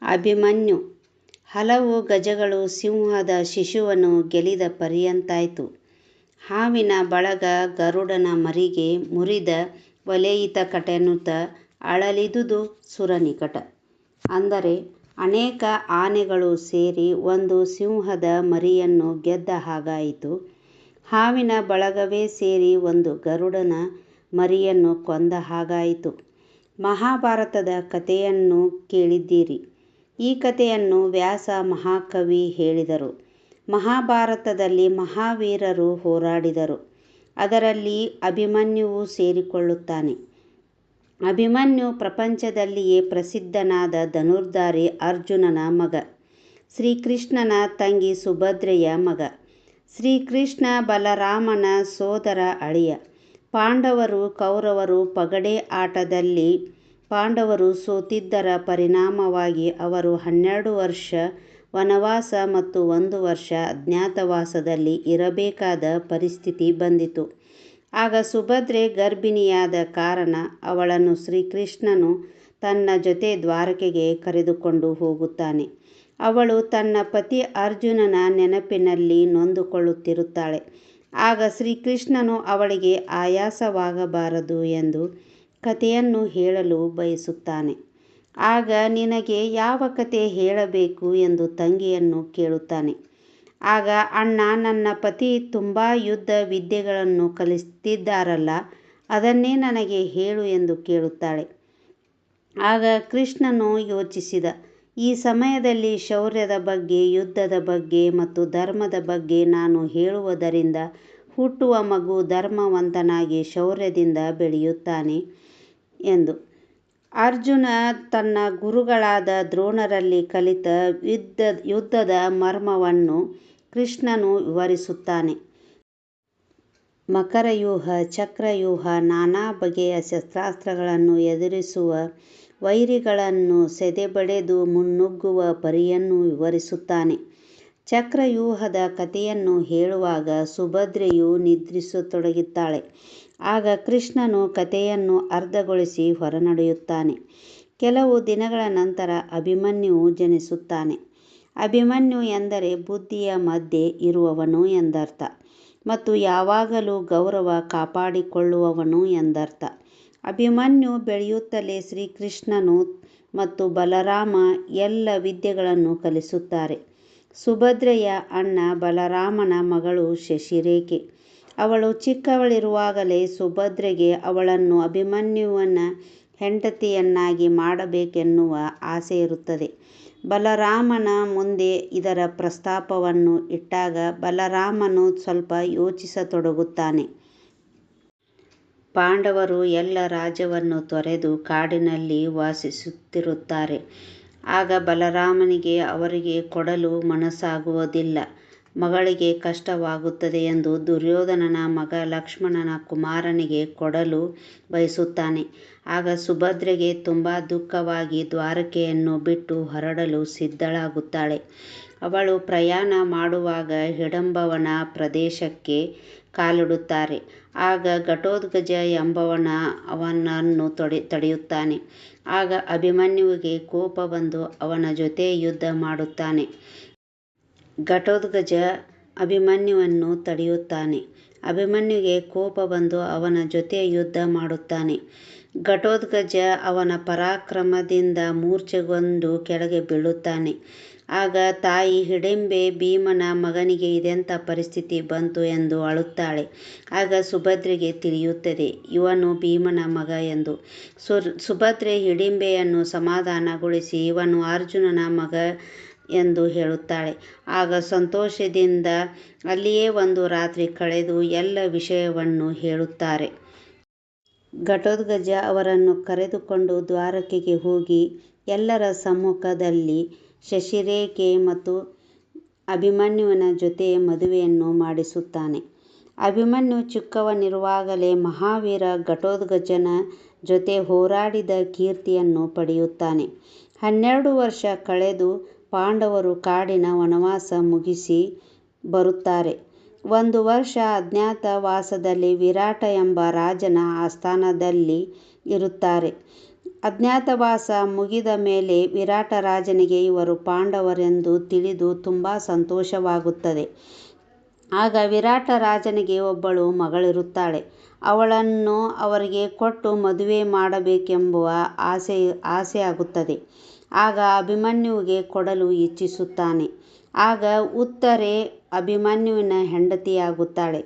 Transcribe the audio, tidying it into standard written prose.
ಅಭಿಮನ್ಯು ಹಲವು ಗಜಗಳು ಸಿಂಹದ ಶಿಶುವನ್ನು ಗೆಲಿದ ಪರ್ಯಂತಾಯಿತು. ಹಾವಿನ ಬಳಗ ಗರುಡನ ಮರಿಗೆ ಮುರಿದ ವಲಯಿತ ಕಟೆನುತ ಅಳಲಿದುದು ಸುರನಿಕಟ. ಅಂದರೆ ಅನೇಕ ಆನೆಗಳು ಸೇರಿ ಒಂದು ಸಿಂಹದ ಮರಿಯನ್ನು ಗೆದ್ದ ಹಾಗಾಯಿತು. ಹಾವಿನ ಬಳಗವೇ ಸೇರಿ ಒಂದು ಗರುಡನ ಮರಿಯನ್ನು ಕೊಂದ ಹಾಗಾಯಿತು. ಮಹಾಭಾರತದ ಕಥೆಯನ್ನು ಕೇಳಿದ್ದೀರಿ. ಈ ಕಥೆಯನ್ನು ವ್ಯಾಸ ಮಹಾಕವಿ ಹೇಳಿದರು. ಮಹಾಭಾರತದಲ್ಲಿ ಮಹಾವೀರರು ಹೋರಾಡಿದರು. ಅದರಲ್ಲಿ ಅಭಿಮನ್ಯುವು ಸೇರಿಕೊಳ್ಳುತ್ತಾನೆ. ಅಭಿಮನ್ಯು ಪ್ರಪಂಚದಲ್ಲಿಯೇ ಪ್ರಸಿದ್ಧನಾದ ಧನುರ್ಧಾರಿ ಅರ್ಜುನನ ಮಗ. ಶ್ರೀಕೃಷ್ಣನ ತಂಗಿ ಸುಭದ್ರೆಯ ಮಗ. ಶ್ರೀಕೃಷ್ಣ ಬಲರಾಮನ ಸೋದರ ಅಳಿಯ. ಪಾಂಡವರು ಕೌರವರು ಪಗಡೆ ಆಟದಲ್ಲಿ ಪಾಂಡವರು ಸೋತಿದ್ದರ ಪರಿಣಾಮವಾಗಿ ಅವರು 12 ವರ್ಷ ವನವಾಸ ಮತ್ತು 1 ವರ್ಷ ಅಜ್ಞಾತವಾಸದಲ್ಲಿ ಇರಬೇಕಾದ ಪರಿಸ್ಥಿತಿ ಬಂದಿತು. ಆಗ ಸುಭದ್ರೆ ಗರ್ಭಿಣಿಯಾದ ಕಾರಣ ಅವಳನ್ನು ಶ್ರೀಕೃಷ್ಣನು ತನ್ನ ಜೊತೆ ದ್ವಾರಕೆಗೆ ಕರೆದುಕೊಂಡು ಹೋಗುತ್ತಾನೆ. ಅವಳು ತನ್ನ ಪತಿ ಅರ್ಜುನನ ನೆನಪಿನಲ್ಲಿ ನೊಂದುಕೊಳ್ಳುತ್ತಿರುತ್ತಾಳೆ. ಆಗ ಶ್ರೀಕೃಷ್ಣನು ಅವಳಿಗೆ ಆಯಾಸವಾಗಬಾರದು ಎಂದು ಕಥೆಯನ್ನು ಹೇಳಲು ಬಯಸುತ್ತಾನೆ. ಆಗ ನಿನಗೆ ಯಾವ ಕಥೆ ಹೇಳಬೇಕು ಎಂದು ತಂಗಿಯನ್ನು ಕೇಳುತ್ತಾನೆ. ಆಗ ಅಣ್ಣ, ನನ್ನ ಪತಿ ತುಂಬ ಯುದ್ಧ ವಿದ್ಯೆಗಳನ್ನು ಕಲಿಸುತ್ತಿದ್ದಾರಲ್ಲ, ಅದನ್ನೇ ನನಗೆ ಹೇಳು ಎಂದು ಕೇಳುತ್ತಾಳೆ. ಆಗ ಕೃಷ್ಣನು ಯೋಚಿಸಿದ. ಈ ಸಮಯದಲ್ಲಿ ಶೌರ್ಯದ ಬಗ್ಗೆ, ಯುದ್ಧದ ಬಗ್ಗೆ ಮತ್ತು ಧರ್ಮದ ಬಗ್ಗೆ ನಾನು ಹೇಳುವುದರಿಂದ ಹುಟ್ಟುವ ಮಗು ಧರ್ಮವಂತನಾಗಿ ಶೌರ್ಯದಿಂದ ಬೆಳೆಯುತ್ತಾನೆ ಎಂದು. ಅರ್ಜುನ ತನ್ನ ಗುರುಗಳಾದ ದ್ರೋಣರಲ್ಲಿ ಕಲಿತ ಯುದ್ಧದ ಮರ್ಮವನ್ನು ಕೃಷ್ಣನು ವಿವರಿಸುತ್ತಾನೆ. ಮಕರವ್ಯೂಹ, ಚಕ್ರವ್ಯೂಹ, ನಾನಾ ಬಗೆಯ ಶಸ್ತ್ರಾಸ್ತ್ರಗಳನ್ನು ಎದುರಿಸುವ ವೈರಿಗಳನ್ನು ಸೆದೆಬಡೆದು ಮುನ್ನುಗ್ಗುವ ಪರಿಯನ್ನು ವಿವರಿಸುತ್ತಾನೆ. ಚಕ್ರವ್ಯೂಹದ ಕಥೆಯನ್ನು ಹೇಳುವಾಗ ಸುಭದ್ರೆಯು ನಿದ್ರಿಸತೊಡಗುತ್ತಾಳೆ. ಆಗ ಕೃಷ್ಣನು ಕಥೆಯನ್ನು ಅರ್ಧಗೊಳಿಸಿ ಹೊರನಡೆಯುತ್ತಾನೆ. ಕೆಲವು ದಿನಗಳ ನಂತರ ಅಭಿಮನ್ಯುವು ಜನಿಸುತ್ತಾನೆ. ಅಭಿಮನ್ಯು ಎಂದರೆ ಬುದ್ಧಿಯ ಮಧ್ಯೆ ಇರುವವನು ಎಂದರ್ಥ ಮತ್ತು ಯಾವಾಗಲೂ ಗೌರವ ಕಾಪಾಡಿಕೊಳ್ಳುವವನು ಎಂದರ್ಥ. ಅಭಿಮನ್ಯು ಬೆಳೆಯುತ್ತಲೇ ಶ್ರೀಕೃಷ್ಣನು ಮತ್ತು ಬಲರಾಮ ಎಲ್ಲ ವಿದ್ಯೆಗಳನ್ನು ಕಲಿಸುತ್ತಾರೆ. ಸುಭದ್ರೆಯ ಅಣ್ಣ ಬಲರಾಮನ ಮಗಳು ಶಶಿರೇಖೆ. ಅವಳು ಚಿಕ್ಕವಳಿರುವಾಗಲೇ ಸುಭದ್ರೆಗೆ ಅವಳನ್ನು ಅಭಿಮನ್ಯುವಿನ ಹೆಂಡತಿಯನ್ನಾಗಿ ಮಾಡಬೇಕೆನ್ನುವ ಆಸೆಯಿರುತ್ತದೆ. ಬಲರಾಮನ ಮುಂದೆ ಇದರ ಪ್ರಸ್ತಾಪವನ್ನು ಇಟ್ಟಾಗ ಬಲರಾಮನು ಸ್ವಲ್ಪ ಯೋಚಿಸತೊಡಗುತ್ತಾನೆ. ಪಾಂಡವರು ಎಲ್ಲ ರಾಜ್ಯವನ್ನು ತೊರೆದು ಕಾಡಿನಲ್ಲಿ ವಾಸಿಸುತ್ತಿರುತ್ತಾರೆ. ಆಗ ಬಲರಾಮನಿಗೆ ಅವರಿಗೆ ಕೊಡಲು ಮನಸ್ಸಾಗುವುದಿಲ್ಲ. ಮಗಳಿಗೆ ಕಷ್ಟವಾಗುತ್ತದೆ ಎಂದು ದುರ್ಯೋಧನನ ಮಗ ಲಕ್ಷ್ಮಣನ ಕುಮಾರನಿಗೆ ಕೊಡಲು ಬಯಸುತ್ತಾನೆ. ಆಗ ಸುಭದ್ರೆಗೆ ತುಂಬ ದುಃಖವಾಗಿ ದ್ವಾರಕೆಯನ್ನು ಬಿಟ್ಟು ಹೊರಡಲು ಸಿದ್ಧಳಾಗುತ್ತಾಳೆ. ಅವಳು ಪ್ರಯಾಣ ಮಾಡುವಾಗ ಹಿಡಂಬವನ ಪ್ರದೇಶಕ್ಕೆ ಕಾಲಿಡುತ್ತಾರೆ. ಆಗ ಘಟೋತ್ಕಚ ಎಂಬವನ ಅವನನ್ನು ತಡೆಯುತ್ತಾನೆ. ಆಗ ಅಭಿಮನ್ಯುವಿಗೆ ಕೋಪ ಬಂದು ಅವನ ಜೊತೆ ಯುದ್ಧ ಮಾಡುತ್ತಾನೆ. ಘಟೋತ್ಕಚ ಅಭಿಮನ್ಯುವನ್ನು ತಡೆಯುತ್ತಾನೆ. ಅಭಿಮನ್ಯುವಿಗೆ ಕೋಪ ಬಂದು ಅವನ ಜೊತೆ ಯುದ್ಧ ಮಾಡುತ್ತಾನೆ. ಘಟೋತ್ಕಚ ಅವನ ಪರಾಕ್ರಮದಿಂದ ಮೂರ್ಛೆಗೊಂಡು ಕೆಳಗೆ ಬೀಳುತ್ತಾನೆ. ಆಗ ತಾಯಿ ಹಿಡಿಂಬೆ ಭೀಮನ ಮಗನಿಗೆ ಇದೆಂಥ ಪರಿಸ್ಥಿತಿ ಬಂತು ಎಂದು ಅಳುತ್ತಾಳೆ. ಆಗ ಸುಭದ್ರೆಗೆ ತಿಳಿಯುತ್ತದೆ ಇವನು ಭೀಮನ ಮಗ ಎಂದು. ಸುಭದ್ರೆ ಹಿಡಿಂಬೆಯನ್ನು ಸಮಾಧಾನಗೊಳಿಸಿ ಇವನು ಅರ್ಜುನನ ಮಗ ಎಂದು ಹೇಳುತ್ತಾಳೆ. ಆಗ ಸಂತೋಷದಿಂದ ಅಲ್ಲಿಯೇ ಒಂದು ರಾತ್ರಿ ಕಳೆದು ಎಲ್ಲ ವಿಷಯವನ್ನು ಹೇಳುತ್ತಾರೆ. ಘಟೋತ್ಕಚ ಅವರನ್ನು ಕರೆದುಕೊಂಡು ದ್ವಾರಕೆಗೆ ಹೋಗಿ ಎಲ್ಲರ ಸಮ್ಮುಖದಲ್ಲಿ ಶಶಿರೇಖೆ ಮತ್ತು ಅಭಿಮನ್ಯುವಿನ ಜೊತೆ ಮದುವೆಯನ್ನು ಮಾಡಿಸುತ್ತಾನೆ. ಅಭಿಮನ್ಯು ಚಿಕ್ಕವನಿರುವಾಗಲೇ ಮಹಾವೀರ ಘಟೋತ್ಕಚನ ಜೊತೆ ಹೋರಾಡಿದ ಕೀರ್ತಿಯನ್ನು ಪಡೆಯುತ್ತಾನೆ. 12 ವರ್ಷ ಕಳೆದು ಪಾಂಡವರು ಕಾಡಿನ ವನವಾಸ ಮುಗಿಸಿ ಬರುತ್ತಾರೆ. 1 ವರ್ಷ ಅಜ್ಞಾತವಾಸದಲ್ಲಿ ವಿರಾಟ ಎಂಬ ರಾಜನ ಆಸ್ಥಾನದಲ್ಲಿ ಇರುತ್ತಾರೆ. ಅಜ್ಞಾತವಾಸ ಮುಗಿದ ಮೇಲೆ ವಿರಾಟ ರಾಜನಿಗೆ ಇವರು ಪಾಂಡವರೆಂದು ತಿಳಿದು ತುಂಬ ಸಂತೋಷವಾಗುತ್ತದೆ. ಆಗ ವಿರಾಟ ರಾಜನಿಗೆ ಒಬ್ಬಳು ಮಗಳಿರುತ್ತಾಳೆ. ಅವಳನ್ನು ಅವರಿಗೆ ಕೊಟ್ಟು ಮದುವೆ ಮಾಡಬೇಕೆಂಬುವ ಆಸೆಯಾಗುತ್ತದೆ. ಆಗ ಅಭಿಮನ್ಯುವಿಗೆ ಕೊಡಲು ಇಚ್ಛಿಸುತ್ತಾನೆ. ಆಗ ಉತ್ತರೆ ಅಭಿಮನ್ಯುವಿನ ಹೆಂಡತಿಯಾಗುತ್ತಾಳೆ.